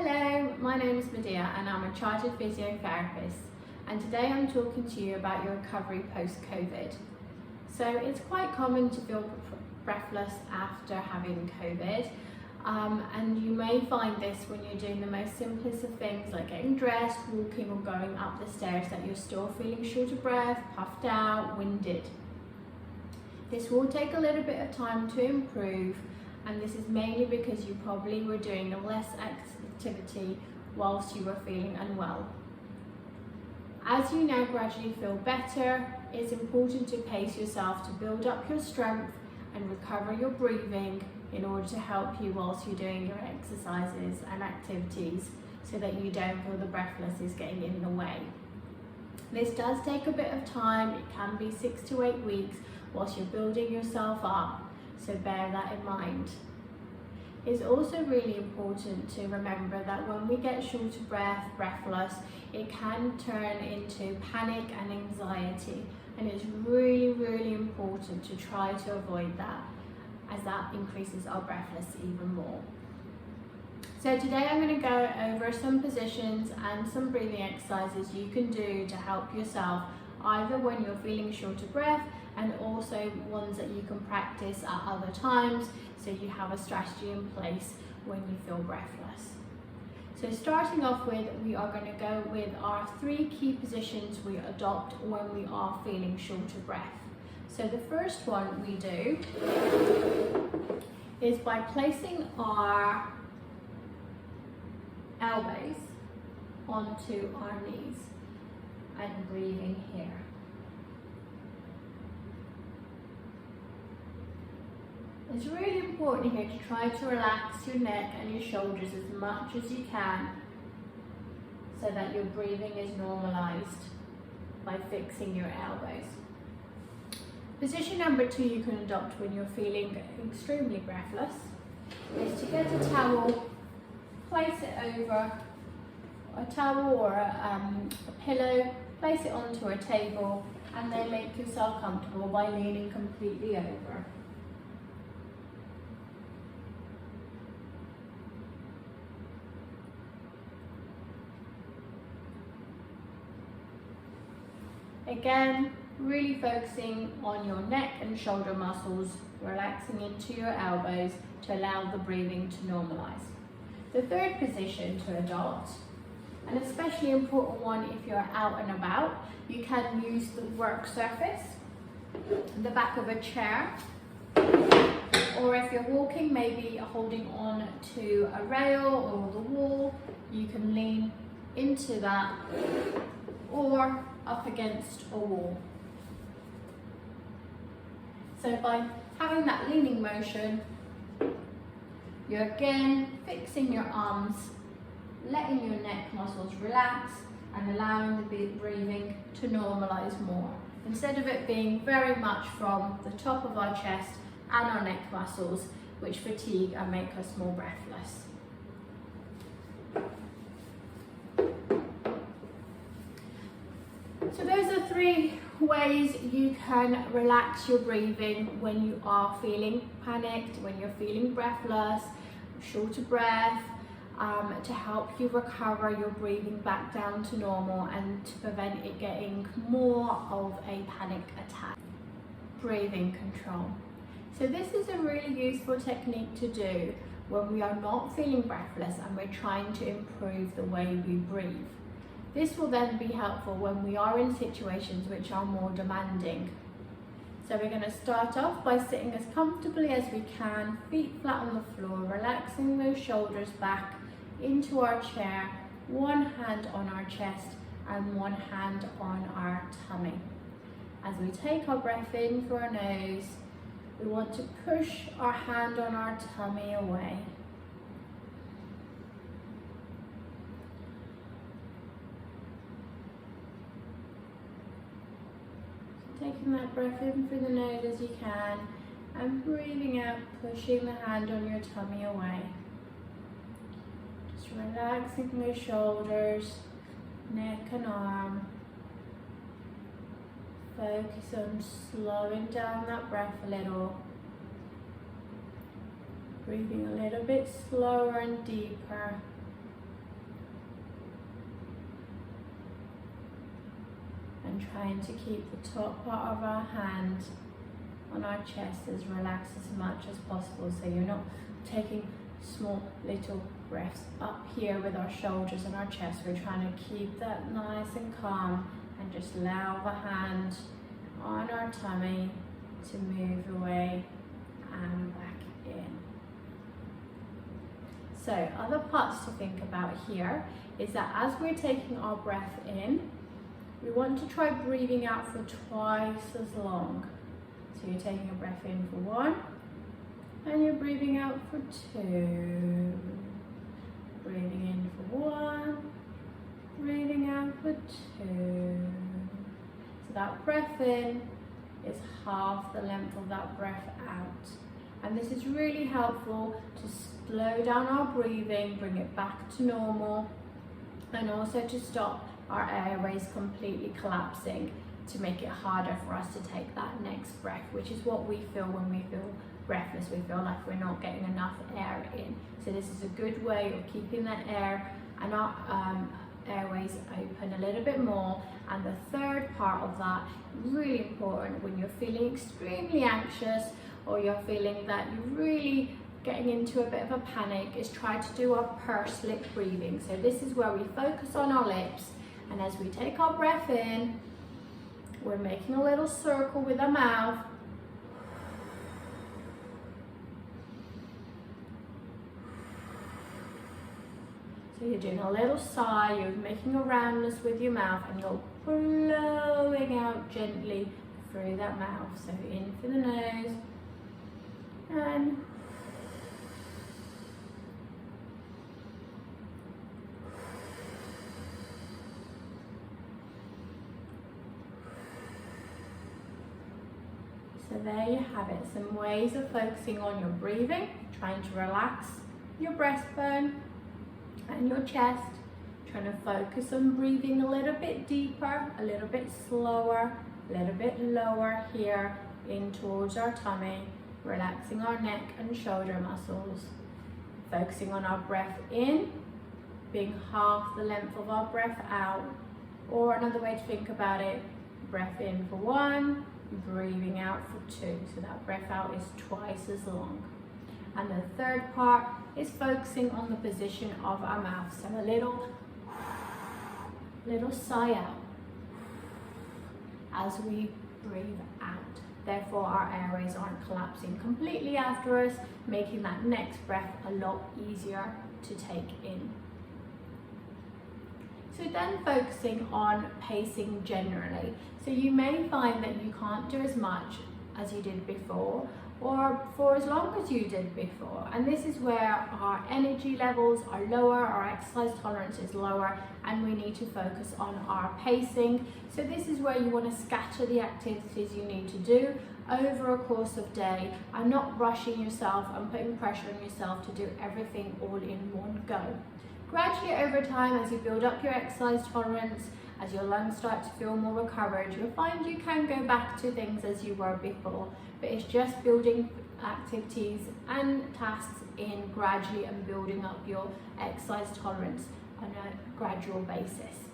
Hello, my name is Medea and I'm a chartered physiotherapist, and today I'm talking to you about your recovery post-COVID. So it's quite common to feel breathless after having COVID, and you may find this when you're doing the most simplest of things like getting dressed, walking or going up the stairs, that you're still feeling short of breath, puffed out, winded. This will take a little bit of time to improve, and this is mainly because you probably were doing less activity whilst you were feeling unwell. As you now gradually feel better, it's important to pace yourself to build up your strength and recover your breathing in order to help you whilst you're doing your exercises and activities, so that you don't feel the breathlessness getting in the way. This does take a bit of time. It can be 6 to 8 weeks whilst you're building yourself up, so bear that in mind. It's also really important to remember that when we get short of breath, breathless, it can turn into panic and anxiety, and it's really important to try to avoid that, as that increases our breathless even more. So today I'm going to go over some positions and some breathing exercises you can do to help yourself, either when you're feeling short of breath, and also ones that you can practice at other times, so you have a strategy in place when you feel breathless. So starting off with, we are going to go with our 3 key positions we adopt when we are feeling short of breath. So the first one we do is by placing our elbows onto our knees and breathing here. It's really important here to try to relax your neck and your shoulders as much as you can, so that your breathing is normalized by fixing your elbows. Position number 2 you can adopt when you're feeling extremely breathless is to get a towel, place it over a towel or a pillow, place it onto a table, and then make yourself comfortable by leaning completely over. Again, really focusing on your neck and shoulder muscles, relaxing into your elbows to allow the breathing to normalize. The third position to adopt, an especially important one if you're out and about, you can use the work surface, the back of a chair, or if you're walking, maybe holding on to a rail or the wall, you can lean into that, or up against a wall. So by having that leaning motion, you're again fixing your arms, letting your neck muscles relax and allowing the breathing to normalize more, instead of it being very much from the top of our chest and our neck muscles, which fatigue and make us more breathless. So those are 3 ways you can relax your breathing when you are feeling panicked, when you're feeling breathless, short of breath, to help you recover your breathing back down to normal and to prevent it getting more of a panic attack. Breathing control. So this is a really useful technique to do when we are not feeling breathless and we're trying to improve the way we breathe. This will then be helpful when we are in situations which are more demanding. So we're going to start off by sitting as comfortably as we can, feet flat on the floor, relaxing those shoulders back into our chair, one hand on our chest and one hand on our tummy. As we take our breath in through our nose, we want to push our hand on our tummy away. Taking that breath in through the nose as you can, and breathing out, pushing the hand on your tummy away. Just relaxing the shoulders, neck and arm. Focus on slowing down that breath a little. Breathing a little bit slower and deeper. and trying to keep the top part of our hand on our chest as relaxed as much as possible, so you're not taking small little breaths up here with our shoulders and our chest. We're trying to keep that nice and calm and just allow the hand on our tummy to move away and back in. So other parts to think about here is that as we're taking our breath in, we want to try breathing out for twice as long. So you're taking a breath in for 1, and you're breathing out for 2. Breathing in for 1, breathing out for 2. So that breath in is half the length of that breath out. And this is really helpful to slow down our breathing, bring it back to normal, and also to stop our airways completely collapsing, to make it harder for us to take that next breath, which is what we feel when we feel breathless. We feel like we're not getting enough air in. So this is a good way of keeping that air and our airways open a little bit more. And the third part of that, really important when you're feeling extremely anxious or you're feeling that you're really getting into a bit of a panic, is try to do our pursed lip breathing. So this is where we focus on our lips, and as we take our breath in, we're making a little circle with our mouth. So you're doing a little sigh, you're making a roundness with your mouth, and you're blowing out gently through that mouth. So in through the nose, and so there you have it, some ways of focusing on your breathing, trying to relax your breastbone and your chest, trying to focus on breathing a little bit deeper, a little bit slower, a little bit lower here in towards our tummy, relaxing our neck and shoulder muscles, focusing on our breath in, being half the length of our breath out, or another way to think about it, breath in for 1, breathing out for 2, so that breath out is twice as long. And the third part is focusing on the position of our mouth, so a little sigh out as we breathe out. Therefore our airways aren't collapsing completely after us, making that next breath a lot easier to take in. So then focusing on pacing generally. So you may find that you can't do as much as you did before, or for as long as you did before. And this is where our energy levels are lower, our exercise tolerance is lower, and we need to focus on our pacing. So this is where you want to scatter the activities you need to do over a course of day, and not rushing yourself and putting pressure on yourself to do everything all in one go. Gradually over time, as you build up your exercise tolerance, as your lungs start to feel more recovered, you'll find you can go back to things as you were before, but it's just building activities and tasks in gradually and building up your exercise tolerance on a gradual basis.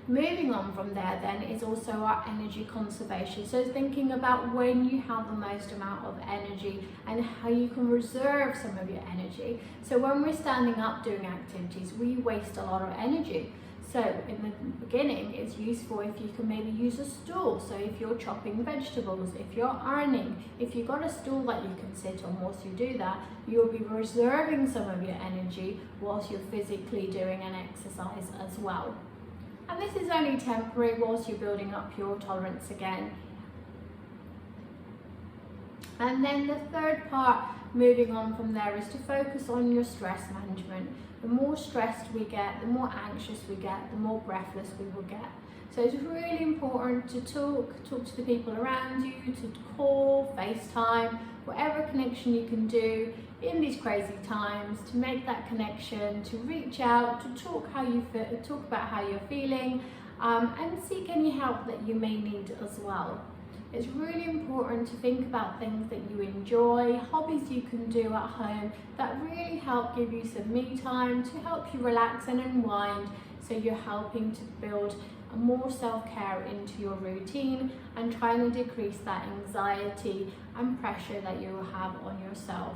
Moving on from there then is also our energy conservation. So thinking about when you have the most amount of energy and how you can reserve some of your energy. So when we're standing up doing activities, we waste a lot of energy. So in the beginning, it's useful if you can maybe use a stool. So if you're chopping vegetables, if you're ironing, if you've got a stool that you can sit on whilst you do that, you'll be reserving some of your energy whilst you're physically doing an exercise as well. And this is only temporary whilst you're building up your tolerance again. And then the third part, moving on from there, is to focus on your stress management. The more stressed we get, the more anxious we get, the more breathless we will get. So it's really important to talk to the people around you, to call, FaceTime, whatever connection you can do in these crazy times, to make that connection, to reach out, to talk about how you're feeling, and seek any help that you may need as well. It's really important to think about things that you enjoy, hobbies you can do at home that really help give you some me time, to help you relax and unwind, so you're helping to build more self-care into your routine and trying to decrease that anxiety and pressure that you have on yourself.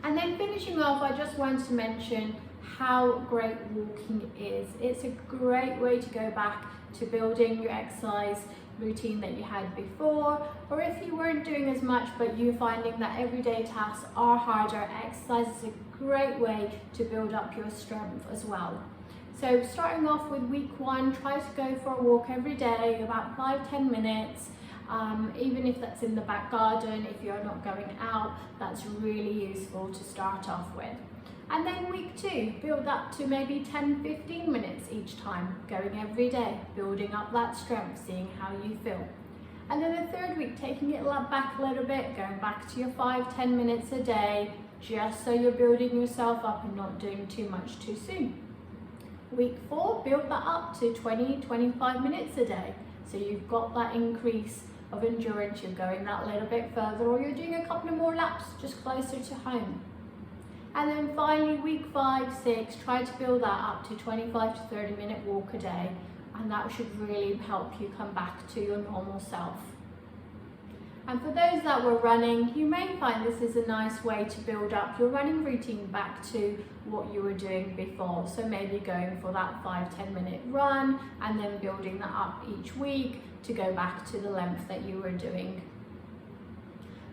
And then finishing off, I just wanted to mention how great walking is. It's a great way to go back to building your exercise routine that you had before, or if you weren't doing as much but you're finding that everyday tasks are harder, exercise is a great way to build up your strength as well. So starting off with week 1, try to go for a walk every day, about 5-10 minutes. Even if that's in the back garden, if you're not going out, that's really useful to start off with. And then week 2, build up to maybe 10-15 minutes each time, going every day, building up that strength, seeing how you feel. And then the 3rd week, taking it back a little bit, going back to your 5-10 minutes a day, just so you're building yourself up and not doing too much too soon. Week 4, build that up to 20-25 minutes a day. So you've got that increase of endurance, you're going that little bit further, or you're doing a couple of more laps just closer to home. And then finally, week 5, 6, try to build that up to 25 to 30 minute walk a day, and that should really help you come back to your normal self. And for those that were running, you may find this is a nice way to build up your running routine back to what you were doing before. So maybe going for that 5-10 minute run and then building that up each week to go back to the length that you were doing.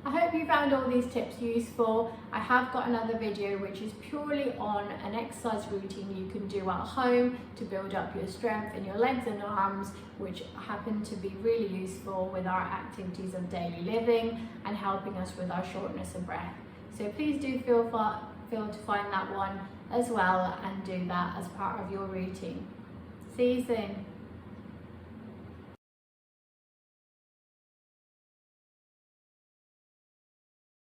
I hope you found all these tips useful. I have got another video which is purely on an exercise routine you can do at home to build up your strength in your legs and arms, which happen to be really useful with our activities of daily living and helping us with our shortness of breath. So please do feel to find that one as well and do that as part of your routine. See you soon.